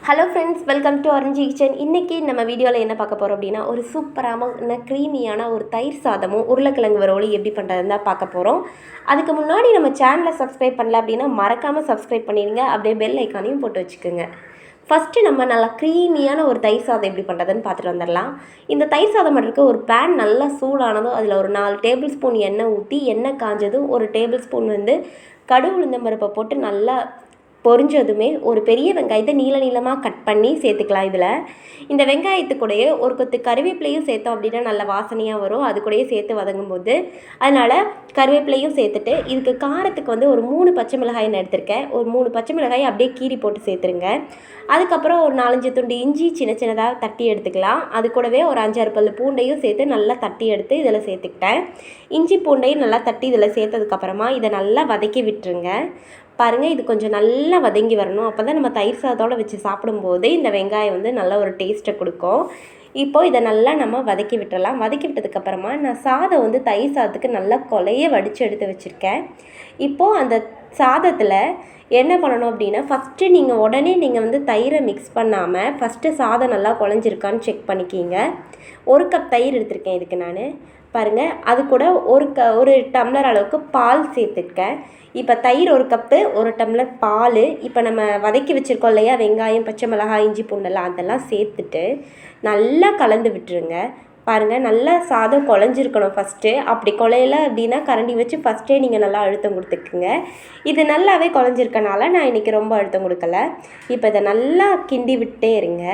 Hello friends, welcome to orange kitchen. இன்றைக்கி நம்ம வீடியோவில் என்ன பார்க்க போகிறோம் அப்படின்னா, ஒரு சூப்பரான க்ரீமியான ஒரு தயிர் சாதமும் உருளைக்கிழங்கு வரோலி எப்படி பண்ணுறதுன்னு தான் பார்க்க போகிறோம். அதுக்கு முன்னாடி நம்ம சேனலை சப்ஸ்கிரைப் பண்ணல அப்படின்னா மறக்காமல் சப்ஸ்கிரைப் பண்ணிடுங்க. அப்படியே பெல் ஐக்கானையும் போட்டு வச்சுக்கோங்க. ஃபஸ்ட்டு நம்ம நல்லா க்ரீமியான ஒரு தயிர் சாதம் எப்படி பண்ணுறதுன்னு பார்த்துட்டு வந்துடலாம். இந்த தயிர் சாதம் பண்ணுறதுக்கு ஒரு பேன் நல்லா சூடானதும் அதில் ஒரு 4 டேபிள் ஸ்பூன் எண்ணெய் ஊற்றி, எண்ணெய் காஞ்சதும் ஒரு டேபிள் ஸ்பூன் கடுகு உளுந்தம் பருப்பை போட்டு நல்லா பொரிஞ்சதுமே ஒரு பெரிய வெங்காயத்தை நீளமாக கட் பண்ணி சேர்த்துக்கலாம். இந்த வெங்காயத்துக்கூடையே ஒரு கொத்து கருவேப்பிலையும் சேர்த்தோம் அப்படின்னா நல்ல வாசனையாக வரும். அது கூடயே சேர்த்து வதங்கும் போது அதனால் கருவேப்பிலையும் சேர்த்துட்டு, இதுக்கு காரத்துக்கு ஒரு 3 பச்சை மிளகாய் நான் எடுத்திருக்கேன். ஒரு 3 பச்சை மிளகாய் அப்படியே கீறி போட்டு சேர்த்துருங்க. அதுக்கப்புறம் ஒரு 4-5 துண்டு இஞ்சி சின்னதாக தட்டி எடுத்துக்கலாம். அது கூடவே ஒரு 5-6 பல்லு பூண்டையும் சேர்த்து நல்லா தட்டி எடுத்து இதில் சேர்த்துக்கிட்டேன். இஞ்சி பூண்டையும் நல்லா தட்டி இதில் சேர்த்ததுக்கப்புறமா இதை நல்லா வதக்கி விட்டுருங்க. பாருங்கள், இது கொஞ்சம் நல்லா வதங்கி வரணும். அப்போ தான் நம்ம தயிர் சாதத்தோடு வச்சு சாப்பிடும்போது இந்த வெங்காயம் நல்ல ஒரு டேஸ்ட்டை கொடுக்கும். இப்போது இதை நல்லா நம்ம வதக்கி விட்டுறலாம். வதக்கி விட்டதுக்கப்புறமா நான் சாதம் தயிர் சாதத்துக்கு நல்லா கொலைய வடித்து எடுத்து வச்சுருக்கேன். இப்போது அந்த சாதத்தில் என்ன பண்ணணும் அப்படின்னா, ஃபஸ்ட்டு நீங்கள் உடனே தயிரை மிக்ஸ் பண்ணாமல் ஃபஸ்ட்டு சாதம் நல்லா குழஞ்சிருக்கான்னு செக் பண்ணிக்கிங்க. 1 கப் தயிர் எடுத்திருக்கேன் இதுக்கு நான். பாருங்கள், அது கூட ஒரு டம்ளர் அளவுக்கு பால் சேர்த்துருக்கேன். இப்போ தயிர் 1 கப்பு, 1 டம்ளர் பால். இப்போ நம்ம வதக்கி வச்சுருக்கோம் இல்லையா, வெங்காயம், பச்சை மிளகாய், இஞ்சி பூண்டெல்லாம் அதெல்லாம் சேர்த்துட்டு நல்லா கலந்து விட்டுருங்க. பாருங்கள், நல்லா சாதம் குழஞ்சிருக்கணும் ஃபஸ்ட்டு. அப்படி குழையல அப்படின்னா கரண்டி வச்சு ஃபஸ்ட்டே நீங்கள் நல்லா அழுத்தம் கொடுத்துக்குங்க. இது நல்லாவே குழஞ்சிருக்கனால நான் இன்றைக்கி ரொம்ப அழுத்தம் கொடுக்கல. இப்போ இதை நல்லா கிண்டி விட்டே இருங்க.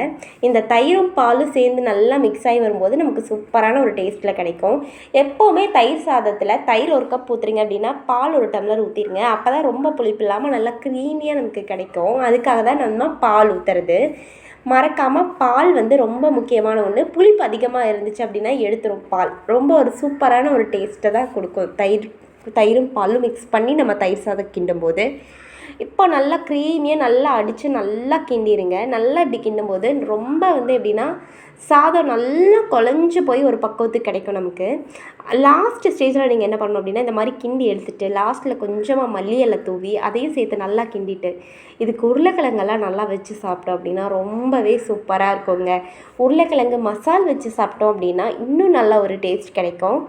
இந்த தயிரும் பாலும் சேர்ந்து நல்லா மிக்ஸ் ஆகி வரும்போது நமக்கு சூப்பரான ஒரு டேஸ்ட்டில் கிடைக்கும். எப்போவுமே தயிர் சாதத்தில் தயிர் 1 கப் ஊற்றுறீங்க அப்படின்னா பால் 1 டம்ளர் ஊற்றிடுங்க. அப்போ தான் ரொம்ப புளிப்பு இல்லாமல் நல்லா க்ரீமியாக நமக்கு கிடைக்கும். அதுக்காக தான் நம்ம பால் ஊற்றுறது. மறக்காமல் பால் ரொம்ப முக்கியமான ஒன்று. புளிப்பு அதிகமாக இருந்துச்சு அப்படின்னா எடுத்துரும் பால். ரொம்ப ஒரு சூப்பரான ஒரு டேஸ்ட்டை தான் கொடுக்கும் தயிரும் பாலும் மிக்ஸ் பண்ணி நம்ம தயிர் சாதம் கிண்டும்போது. இப்போ நல்லா க்ரீமியாக நல்லா அடித்து நல்லா கிண்டிடுங்க. நல்லா இப்படி கிண்டும்போது ரொம்ப எப்படின்னா சாதம் நல்லா குழஞ்சி போய் ஒரு பக்குவத்துக்கு கிடைக்கும் நமக்கு. லாஸ்ட் ஸ்டேஜில் நீங்கள் என்ன பண்ணணும் அப்படின்னா, இந்த மாதிரி கிண்டி எடுத்துகிட்டு லாஸ்ட்டில் கொஞ்சமாக மல்லி இலை தூவி அதையும் சேர்த்து நல்லா கிண்டிட்டு இதுக்கு உருளைக்கிழங்கெல்லாம் நல்லா வச்சு சாப்பிட்டோம் அப்படின்னா ரொம்பவே சூப்பராக இருக்குங்க. உருளைக்கிழங்கு மசால் வச்சு சாப்பிட்டோம் அப்படின்னா இன்னும் நல்ல ஒரு டேஸ்ட் கிடைக்கும்.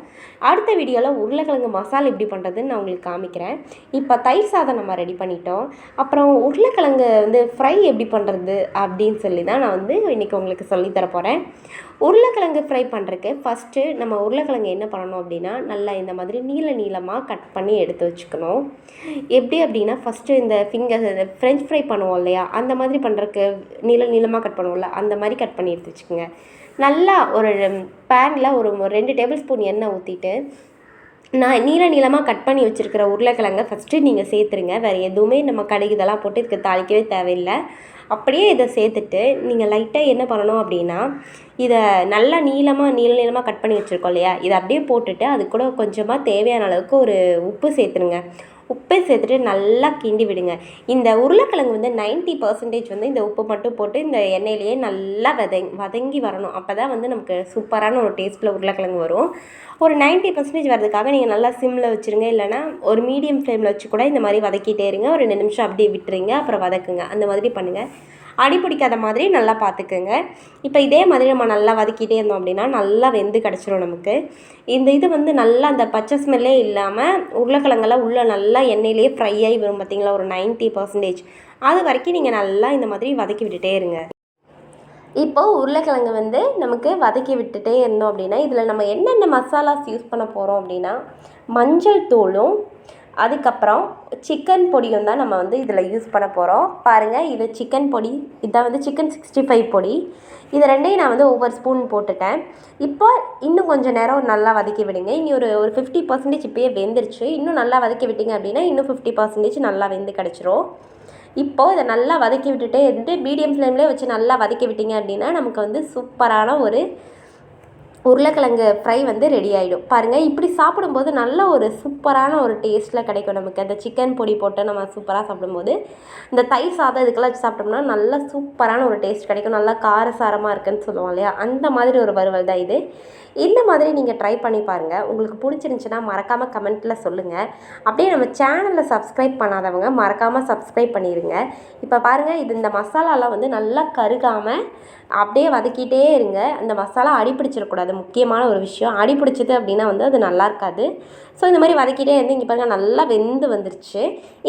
அடுத்த வீடியோவில் உருளைக்கிழங்கு மசால் எப்படி பண்ணுறதுன்னு நான் உங்களுக்கு காமிக்கிறேன். இப்போ தயிர் சாதம் நம்ம ரெடி பண்ணிட்டோம். அப்புறம் உருளைக்கிழங்கு ஃப்ரை எப்படி பண்ணுறது அப்படின்னு சொல்லி தான் நான் இன்றைக்கி உங்களுக்கு சொல்லித்தர போகிறேன். உருளைக்கிழங்கு ஃப்ரை பண்ணுறதுக்கு ஃபஸ்ட்டு நம்ம உருளைக்கிழங்கு என்ன பண்ணணும் அப்படின்னா, நல்லா இந்த மாதிரி நீளமாக கட் பண்ணி எடுத்து வச்சுக்கணும். எப்படி அப்படின்னா, ஃபஸ்ட்டு இந்த ஃப்ரெஞ்ச் ஃப்ரை பண்ணுவோம் இல்லையா, அந்த மாதிரி பண்ணுறதுக்கு நீளமாக கட் பண்ணுவோம்ல, அந்த மாதிரி கட் பண்ணி எடுத்து வச்சுக்கோங்க. நல்லா ஒரு பேனில் ஒரு 2 டேபிள் ஸ்பூன் எண்ணெய் ஊற்றிட்டு நான் நீளமாக கட் பண்ணி வச்சுருக்கிற உருளைக்கிழங்கை ஃபஸ்ட்டு நீங்கள் சேர்த்துருங்க. வேறு எதுவுமே நம்ம கடுகு இதெல்லாம் போட்டு இதுக்கு தாளிக்கவே தேவையில்லை. அப்படியே இதை சேர்த்துட்டு நீங்கள் லைட்டாக என்ன பண்ணணும் அப்படின்னா, இதை நல்லா நீளமாக கட் பண்ணி வச்சுருக்கோம் இல்லையா, இதை அப்படியே போட்டுட்டு அது கூட கொஞ்சமாக தேவையான அளவுக்கு ஒரு உப்பு சேர்த்துருங்க. உப்பை சேர்த்துட்டு நல்லா கிண்டி விடுங்க. இந்த உருளைக்கிழங்கு 90% இந்த உப்பு மட்டும் போட்டு இந்த எண்ணெயிலேயே நல்லா வதங்கி வரணும். அப்போ தான் நமக்கு சூப்பரான ஒரு டேஸ்ட்டில் உருளைக்கிழங்கு வரும். ஒரு 90% வரதுக்காக நீங்கள் நல்லா சிம்மில் வச்சுருங்க. இல்லைனா ஒரு மீடியம் ஃப்ளேமில் வச்சு கூட இந்த மாதிரி வதக்கிட்டே இருங்க. ஒரு 2 நிமிஷம் அப்படியே விட்டுருங்க, அப்புறம் வதக்குங்க. அந்த மாதிரி பண்ணுங்கள். அடி பிடிக்காத மாதிரி நல்லா பார்த்துக்குங்க. இப்போ இதே மாதிரி நம்ம நல்லா வதக்கிட்டே இருந்தோம் அப்படின்னா நல்லா வெந்து கிடச்சிரும் நமக்கு. இந்த நல்லா அந்த பச்சை ஸ்மெல்லே இல்லாமல் உருளைக்கிழங்கெல்லாம் உள்ளே நல்லா எண்ணெயிலே ஃப்ரை ஆகி வரும் பார்த்திங்களா, ஒரு 90%. அது வரைக்கும் நீங்கள் நல்லா இந்த மாதிரி வதக்கி விட்டுட்டே இருங்க. இப்போது உருளைக்கிழங்கு நமக்கு வதக்கி விட்டுட்டே இருந்தோம் அப்படின்னா, இதில் நம்ம என்னென்ன மசாலாஸ் யூஸ் பண்ண போகிறோம் அப்படின்னா, மஞ்சள் தூளும் அதுக்கப்புறம் சிக்கன் பொடியும் தான் நம்ம இதில் யூஸ் பண்ண போகிறோம். பாருங்கள், இது சிக்கன் பொடி, இதான் சிக்கன் 65 பொடி. இது ரெண்டையும் நான் ஒவ்வொரு ஸ்பூன் போட்டுட்டேன். இப்போ இன்னும் கொஞ்சம் நேரம் நல்லா வதக்கி விடுங்க. இனி ஒரு 50% இப்போயே வெந்துருச்சு. இன்னும் நல்லா வதக்கி விட்டிங்க அப்படின்னா இன்னும் 50% நல்லா வெந்து கிடச்சிரும். இப்போது இதை நல்லா வதக்கி விட்டுட்டே இருந்துட்டு மீடியம் ஃப்ளேம்லேயே வச்சு நல்லா வதக்கி விட்டிங்க அப்படின்னா நமக்கு சூப்பரான ஒரு உருளைக்கிழங்கு ஃப்ரை வந்து ரெடி ஆகிடும். பாருங்கள், இப்படி சாப்பிடும்போது நல்ல ஒரு சூப்பரான ஒரு டேஸ்ட்டில் கிடைக்கும் நமக்கு. அந்த சிக்கன் பொடி போட்டு நம்ம சூப்பராக சாப்பிடும்போது இந்த தயிர் சாதம் இதுக்கெல்லாம் வச்சு சாப்பிட்டோம்னா நல்ல சூப்பரான ஒரு டேஸ்ட் கிடைக்கும். நல்லா காரசாரமாக இருக்குதுன்னு சொல்லுவோம் இல்லையா, அந்த மாதிரி ஒரு வறுவல் தான் இது. இந்த மாதிரி நீங்கள் ட்ரை பண்ணி பாருங்கள். உங்களுக்கு பிடிச்சிருந்துச்சின்னா மறக்காமல் கமெண்ட்டில் சொல்லுங்கள். அப்படியே நம்ம சேனலில் சப்ஸ்கிரைப் பண்ணாதவங்க மறக்காமல் சப்ஸ்கிரைப் பண்ணிடுங்க. இப்போ பாருங்கள், இந்த மசாலாலாம் வந்து நல்லா கருகாமல் அப்படியே வதக்கிட்டே இருங்க. அந்த மசாலா அடிப்பிடிச்சிடக்கூடாது, முக்கியமான ஒரு விஷயம். அடிப்பிடிச்சிது அப்படின்னா வந்து அது நல்லா இருக்காது. ஸோ இந்த மாதிரி வதக்கிட்டே இருந்து இங்கே பாருங்கள் நல்லா வெந்து வந்துருச்சு.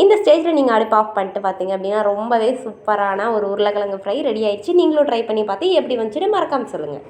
இந்த ஸ்டேஜில் நீங்கள் அடுப்பு ஆஃப் பண்ணிட்டு பார்த்தீங்க அப்படின்னா ரொம்பவே சூப்பரான ஒரு உருளைக்கிழங்கு ஃப்ரை ரெடி ஆயிடுச்சு. நீங்களும் ட்ரை பண்ணி பார்த்து எப்படி வந்துச்சுன்னு மறக்காமல் சொல்லுங்கள்.